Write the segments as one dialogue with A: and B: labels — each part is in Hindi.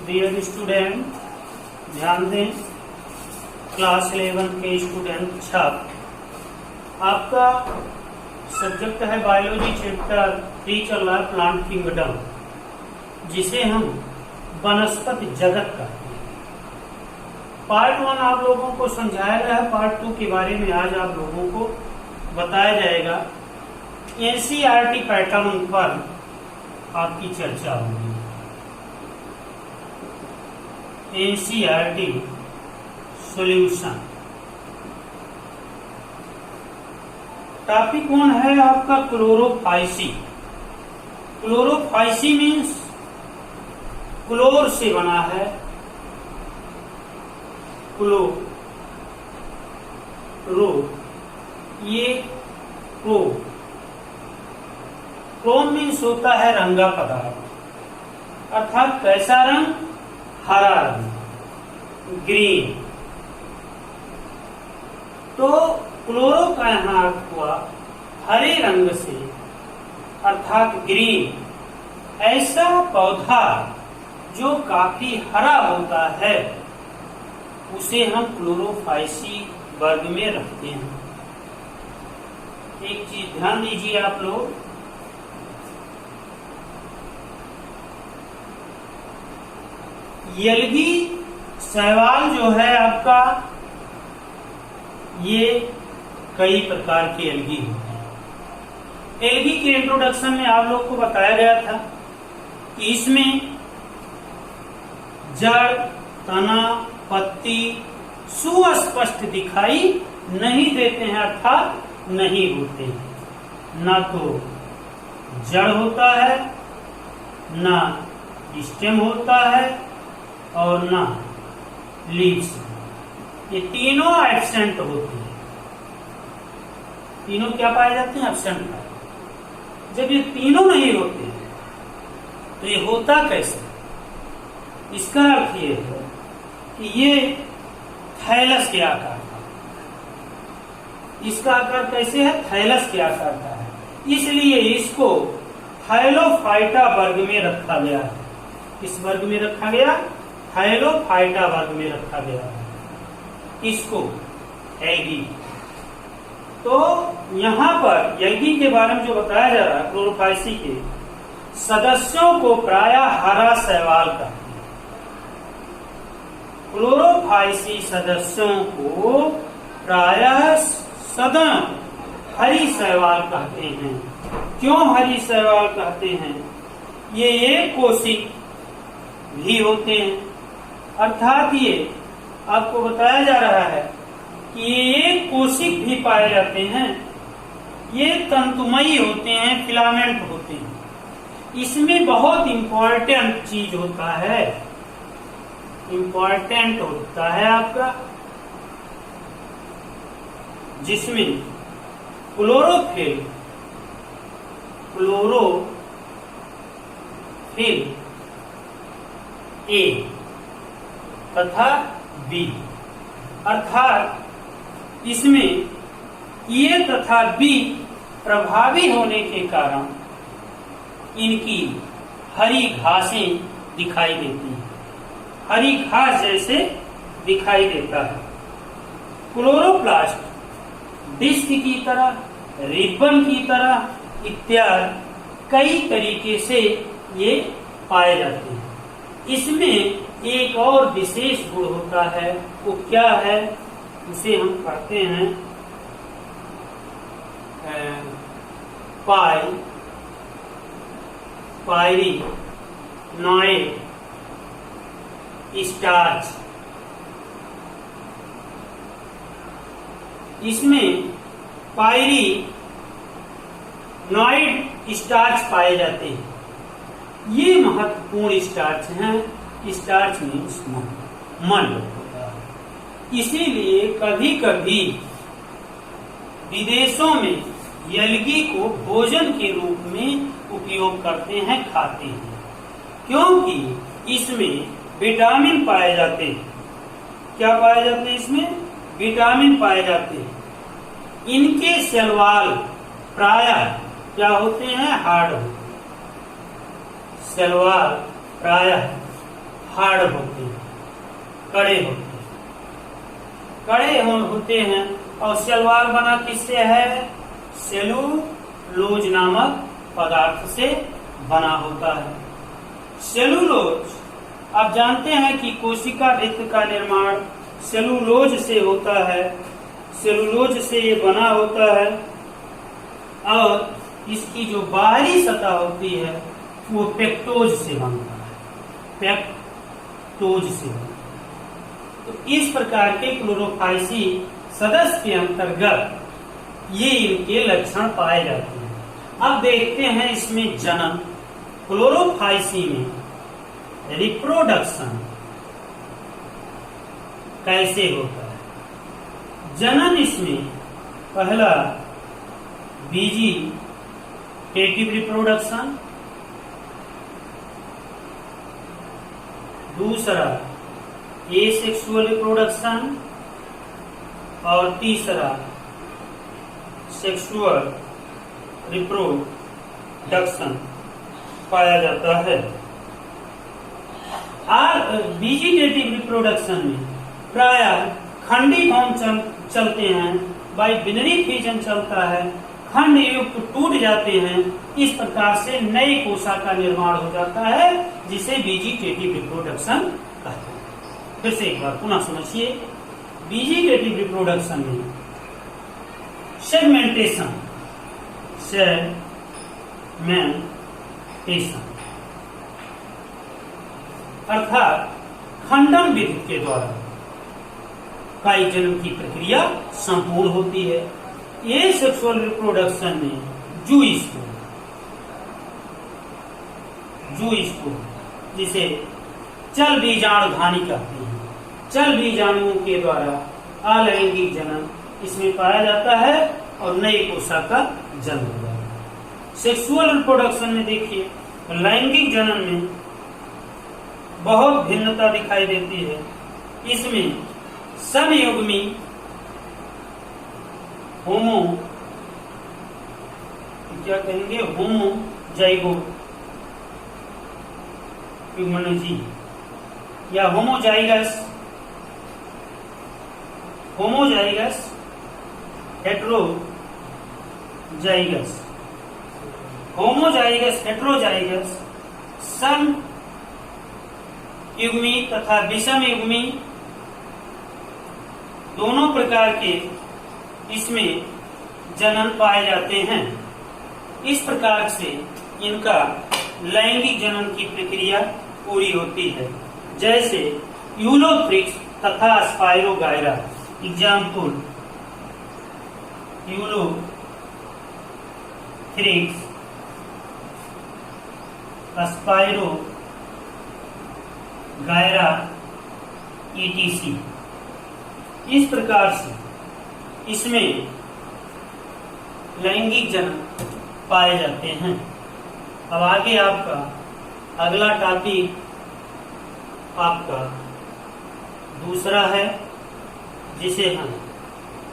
A: डियर स्टूडेंट, ध्यान दें। क्लास 11 के स्टूडेंट छात्र, आपका सब्जेक्ट है बायोलॉजी, चैप्टर 3 चल रहा है प्लांट किंगडम, जिसे हम वनस्पति जगत कहते हैं। पार्ट 1 आप लोगों को समझाया गया है, पार्ट 2 के बारे में आज आप लोगों को बताया जाएगा। एनसीईआरटी पैटर्न पर आपकी चर्चा होगी। एनसीईआरटी सॉल्यूशन टॉपिक 1 है आपका क्लोरोफाइसी। क्लोरोफाइसी मीन्स क्लोर से बना है, क्लो रो, ये क्लो। क्रोम मीन्स होता है रंगा पदार्थ, अर्थात कैसा रंग? हरा रंग, ग्रीन। तो क्लोरो का यहाँ अर्थ हुआ हरे रंग से, अर्थात ग्रीन। ऐसा पौधा जो काफी हरा होता है उसे हम क्लोरोफाइसी वर्ग में रखते हैं। एक चीज ध्यान दीजिए आप लोग, एल्गी शैवाल जो है आपका, ये कई प्रकार के एल्गी होते हैं। एल्गी के इंट्रोडक्शन में आप लोग को बताया गया था कि इसमें जड़, तना, पत्ती सुस्पष्ट दिखाई नहीं देते हैं, अर्थात नहीं होते हैं। ना तो जड़ होता है, ना स्टेम होता है, और ना लीव्स। ये तीनों एब्सेंट होते हैं। तीनों क्या पाए जाते हैं? एब्सेंट पाए। जब ये तीनों नहीं होते हैं तो ये होता कैसे? इसका अर्थ ये है कि ये थैलस के आकार का, इसका आकार कैसे है? थैलस के आकार का है, इसलिए इसको थाइलोफाइटा वर्ग में रखा गया है। किस वर्ग में रखा गया? थाइलोफाइटा वर्ग में रखा गया है इसको, एल्गी। तो यहाँ पर एल्गी के बारे में जो बताया जा रहा है, क्लोरोफाइसी के सदस्यों को प्रायः हरा शैवाल कहते हैं। क्लोरोफाइसी सदस्यों को प्रायः सदा हरी शैवाल कहते हैं। क्यों हरी शैवाल कहते हैं? ये एक कोशिक भी होते हैं, अर्थात ये आपको बताया जा रहा है कि ये एक कोशिक भी पाए जाते हैं। ये तंतुमयी होते हैं, फिलामेंट होते हैं। इसमें बहुत इंपॉर्टेंट चीज होता है, इंपॉर्टेंट होता है आपका, जिसमें क्लोरोफिल, ए तथा बी, अर्थात इसमें ए तथा बी प्रभावी होने के कारण इनकी हरी घासें दिखाई देती हैं, हरी घास जैसे दिखाई देता है। क्लोरोप्लास्ट डिस्क की तरह, रिबन की तरह इत्यादि कई तरीके से ये पाए जाते हैं। इसमें एक और विशेष गुण होता है, वो क्या है? उसे हम कहते हैं पायरीनॉइड स्टार्च। इसमें पायरीनॉइड स्टार्च पाए जाते हैं। ये महत्वपूर्ण स्टार्च हैं। स्टार्च मीन्स मंड होता है। इसीलिए कभी कभी विदेशों में एल्गी को भोजन के रूप में उपयोग करते हैं, खाते हैं, क्योंकि इसमें विटामिन पाए जाते हैं। क्या पाए जाते हैं? इसमें विटामिन पाए जाते हैं। इनके शैवाल प्रायः क्या होते हैं? हार्ड होते हैं। शैवाल प्रायः हार्ड होते हैं, कड़े होते हैं, होते हैं। और शैलवाल बना किससे है? सेलुलोज नामक पदार्थ से बना होता है। सेलुलोज, आप जानते हैं कि कोशिका भित्ति का निर्माण सेलुलोज से होता है, सेलुलोज से ये बना होता है। और इसकी जो बाहरी सतह होती है वो पेक्टोज से बनता है, पेक्टोज से। तो इस प्रकार के क्लोरोफाइसी सदस्य के अंतर्गत ये इनके लक्षण पाए जाते हैं। अब देखते हैं इसमें जनन, क्लोरोफाइसी में रिप्रोडक्शन कैसे होता है। जनन इसमें पहला वेजिटेटिव रिप्रोडक्शन, दूसरा एसेक्सुअल रिप्रोडक्शन और तीसरा सेक्सुअल रिप्रोडक्शन पाया जाता है। वेजिटेटिव रिप्रोडक्शन में प्रायः खंडी फॉर्म चलते हैं, बाइबिनरी फिजन चलता है, खंड युक्त टूट जाते हैं। इस प्रकार से नए कोशा का निर्माण हो जाता है, जिसे वेजिटेटिव रिप्रोडक्शन कहते हैं। फिर से एक बार पुनः समझिए, वेजिटेटिव रिप्रोडक्शन में सेगमेंटेशन, अर्थात खंडन विधि के द्वारा काई जन्म की प्रक्रिया संपूर्ण होती है। ये सेक्सुअल रिप्रोडक्शन में जूइस्पोर जिसे चल बीजाणुधानी कहते हैं, चल बीजाणुओं के द्वारा अलैंगिक जन्म इसमें पाया जाता है और नई कोशा का जन्म हो जाता है। सेक्सुअल रिप्रोडक्शन में देखिए, लैंगिक जनन में बहुत भिन्नता दिखाई देती है। इसमें समयुग्मी होमो, क्या कहेंगे, होमोजाइगोट ह्यूमनोजी या होमोजाइगस हेट्रोजाइगस सम युग्मी तथा विषम युग्मी दोनों प्रकार के इसमें जनन पाए जाते हैं। इस प्रकार से इनका लैंगिक जनन की प्रक्रिया पूरी होती है। जैसे यूलोथ्रिक्स तथा spirogyra, example Ulothrix, spirogyra ETC। इस प्रकार से इसमें लैंगिक जनन पाए जाते हैं। अब आगे आपका अगला टॉपिक आपका दूसरा है, जिसे हम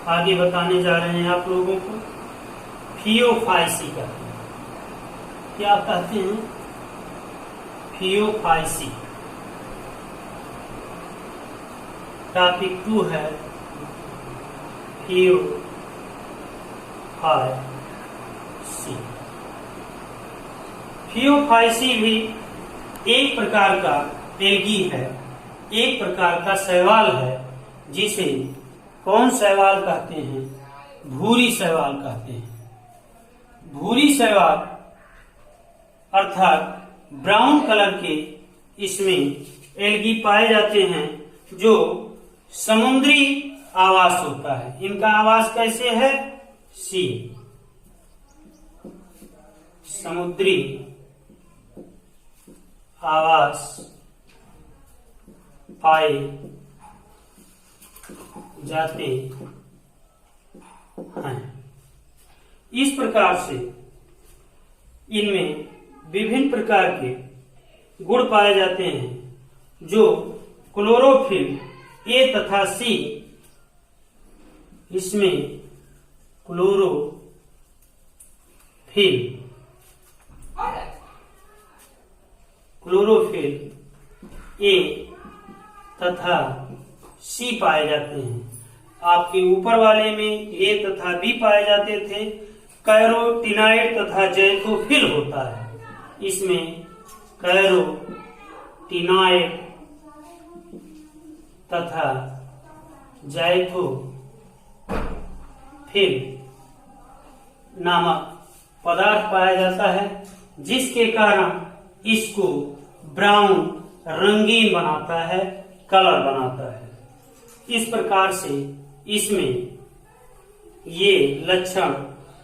A: आगे बताने जा रहे हैं आप लोगों को, फियोफाइसी कहते हैं। क्या कहते हैं? फियोफाइसी। टॉपिक 2 है फियोफाइसी। फियोफाइसी भी एक प्रकार का एल्गी है, एक प्रकार का शैवाल है, जिसे कौन शैवाल कहते हैं? भूरी शैवाल कहते हैं। भूरी शैवाल अर्थात ब्राउन कलर के इसमें एल्गी पाए जाते हैं, जो समुद्री आवास होता है। इनका आवास कैसे है? सी, समुद्री आवास पाए जाते हैं। इस प्रकार से इनमें विभिन्न प्रकार के गुण पाए जाते हैं, जो क्लोरोफिल ए तथा सी, इसमें क्लोरोफिल ए तथा सी पाए जाते हैं। आपके ऊपर वाले में ए तथा बी पाए जाते थे। कैरोटीनाइड तथा जैथोफिल होता है। इसमें कैरोटीनाइड तथा जैथोफिल नामक पदार्थ पाया जाता है, जिसके कारण इसको ब्राउन रंगीन बनाता है, कलर बनाता है। इस प्रकार से इसमें ये लक्षण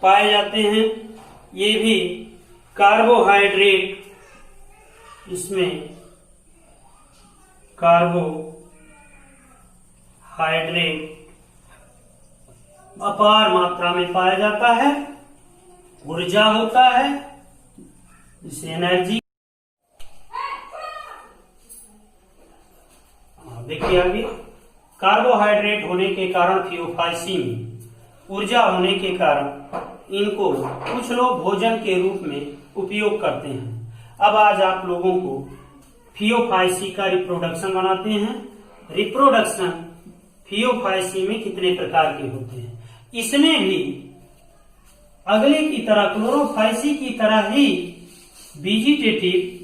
A: पाए जाते हैं। ये भी कार्बोहाइड्रेट, इसमें कार्बोहाइड्रेट अपार मात्रा में पाया जाता है, ऊर्जा होता है, जिसे एनर्जी। देखिए आगे, कार्बोहाइड्रेट होने के कारण थियोफाइसी में ऊर्जा होने के कारण इनको कुछ लोग भोजन के रूप में उपयोग करते हैं। अब आज आप लोगों को थियोफाइसी का रिप्रोडक्शन बनाते हैं। रिप्रोडक्शन थियोफाइसी में कितने प्रकार के होते हैं। इसमें भी अगले की तरह, क्लोरोफाइसी की तरह ही वेजिटेटिव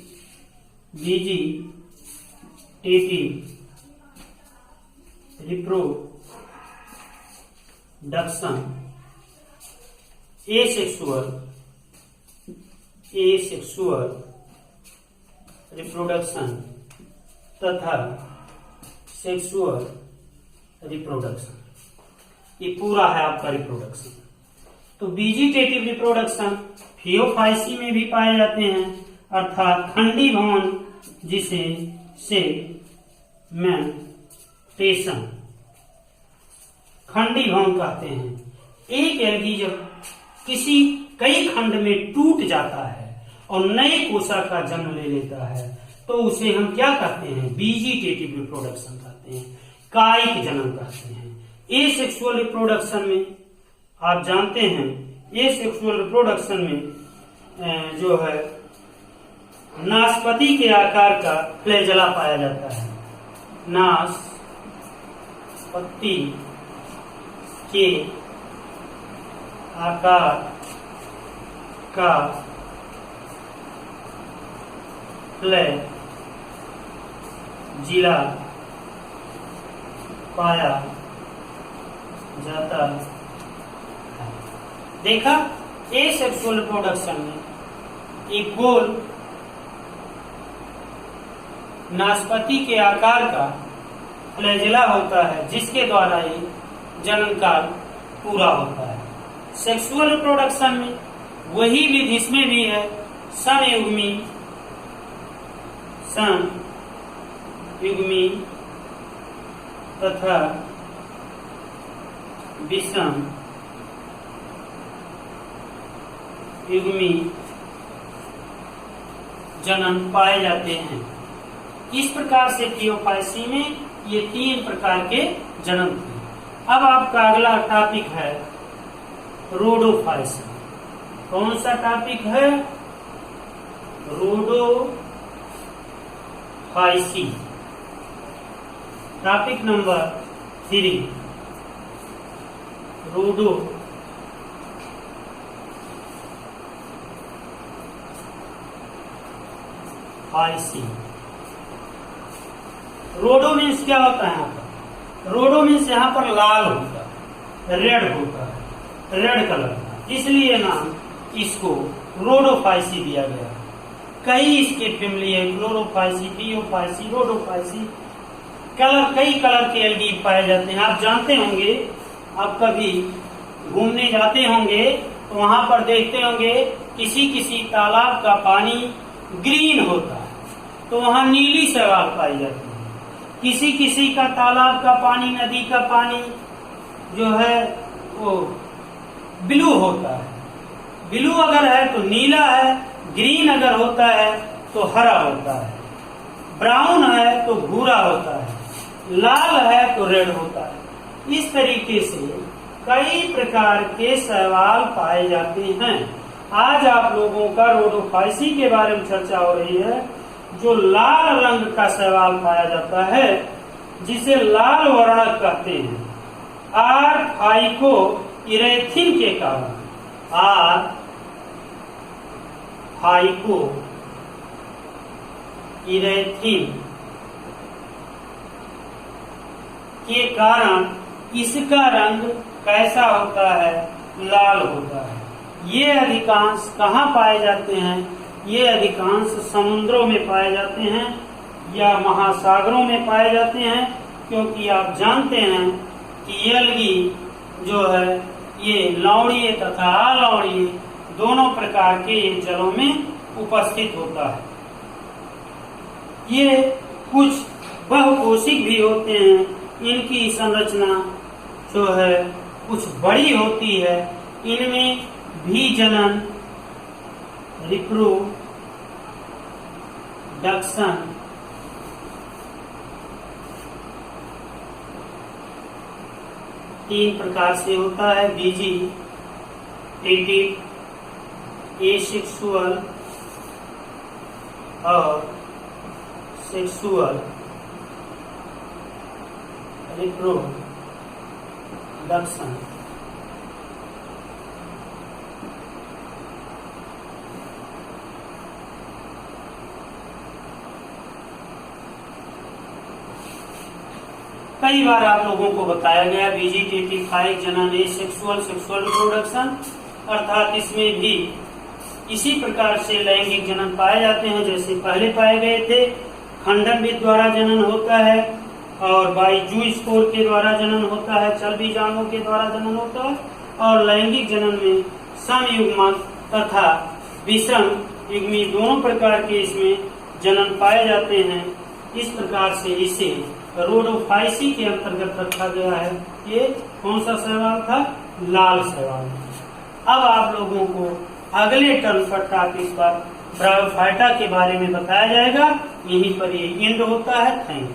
A: रिप्रोडक्शन, एसेक्सुअल रिप्रोडक्शन तथा सेक्सुअल रिप्रोडक्शन, ये पूरा है आपका रिप्रोडक्शन। तो वेजिटेटिव रिप्रोडक्शन थियोफाइसी में भी पाए जाते हैं, अर्थात खंडी भवन, जिसे सेगमेंटेशन खंडी भवन कहते हैं। एक एल्गी जब कई खंड में टूट जाता है और नए कोशिका का जन्म ले लेता है, तो उसे हम क्या कहते हैं, वेजिटेटिव रिप्रोडक्शन कहते हैं, कायिक जन्म कहते हैं। एसेक्सुअल रिप्रोडक्शन में आप जानते हैं, एसेक्सुअल रिप्रोडक्शन में जो है नाशपाती के आकार का फ्लैजेला पाया जाता है। नाशपाती के आकार का फ्लैजेला पाया जाता है। देखा, एसेक्सुअल रिप्रोडक्शन में एक गोल नाशपाती के आकार का फ्लैजेला होता है, जिसके द्वारा ये जन्म काल पूरा होता है। सेक्सुअल रिप्रोडक्शन में वही विधि इसमें भी है, समयुग्मी तथा विषम युग्मी जन्म पाए जाते हैं। इस प्रकार से थियोफाइसी में ये 3 प्रकार के जन्म थे। अब आपका अगला टॉपिक है रोडोफाइसी। कौन सा टॉपिक है, रोडोफाइसी। Topic number 3, Rhodophyceae. रोडो मीन्स क्या होता है यहाँ पर, रोडो मीन्स यहाँ पर लाल होता है, रेड होता है, रेड कलर, इसलिए नाम इसको रोडोफाइसी दिया गया। कई इसके फैमिली है, क्लोरोफाइसी, थियोफाइसी, रोडोफाइसी, कई कलर के एल्गी पाए जाते हैं। आप जानते होंगे, आप कभी घूमने जाते होंगे तो वहां पर देखते होंगे किसी तालाब का पानी ग्रीन होता है, तो वहां नीली शैवाल पाई जाती है। किसी का तालाब का पानी, नदी का पानी जो है वो ब्लू होता है। ब्लू अगर है तो नीला है, ग्रीन अगर होता है तो हरा होता है, ब्राउन है तो भूरा होता है, लाल है तो रेड होता है। इस तरीके से कई प्रकार के शैवाल पाए जाते हैं। आज आप लोगों का रोडोफाइसी के बारे में चर्चा हो रही है। जो लाल रंग का शैवाल पाया जाता है जिसे लाल वर्णक कहते हैं आर फाइको इरेथिन के कारण, आर फाइको इरेथिन के कारण इसका रंग कैसा होता है, लाल होता है। ये अधिकांश कहाँ पाए जाते हैं, ये अधिकांश समुद्रों में पाए जाते हैं या महासागरों में पाए जाते हैं, क्योंकि आप जानते हैं कि एल्गी जो है ये लवणीय तथा अलवणीय दोनों प्रकार के ये जलों में उपस्थित होता है। ये कुछ बहुकोशिक भी होते हैं, इनकी संरचना जो है कुछ बड़ी होती है, इनमें भी जनन रिप्रोडक्शन 3 प्रकार से होता है, वेजिटेटिव, एसेक्सुअल और सेक्सुअल रिप्रोडक्शन। कई बार आप लोगों को बताया गया वेजिटेटिव कायिक जनन, सेक्सुअल रिप्रोडक्शन, अर्थात इसमें भी इसी प्रकार से लैंगिक जनन पाए जाते हैं जैसे पहले पाए गए थे। खंडनविद द्वारा जनन होता है और बाई जू स्कोर के द्वारा जनन होता है, चल बीजाणुओं के द्वारा जनन होता है। और लैंगिक जनन में समयुग्मक तथा विषम युग्मी दोनों प्रकार के इसमें जनन पाए जाते हैं। इस प्रकार से इसे रोडोफाइसी के अंतर्गत रखा गया है। ये कौन सा शैवाल था, लाल शैवाल। अब आप लोगों को अगले टर्म पर टॉपिक पर ब्रायोफाइटा के बारे में बताया जाएगा। यहीं पर ये एंड होता है। Thank you.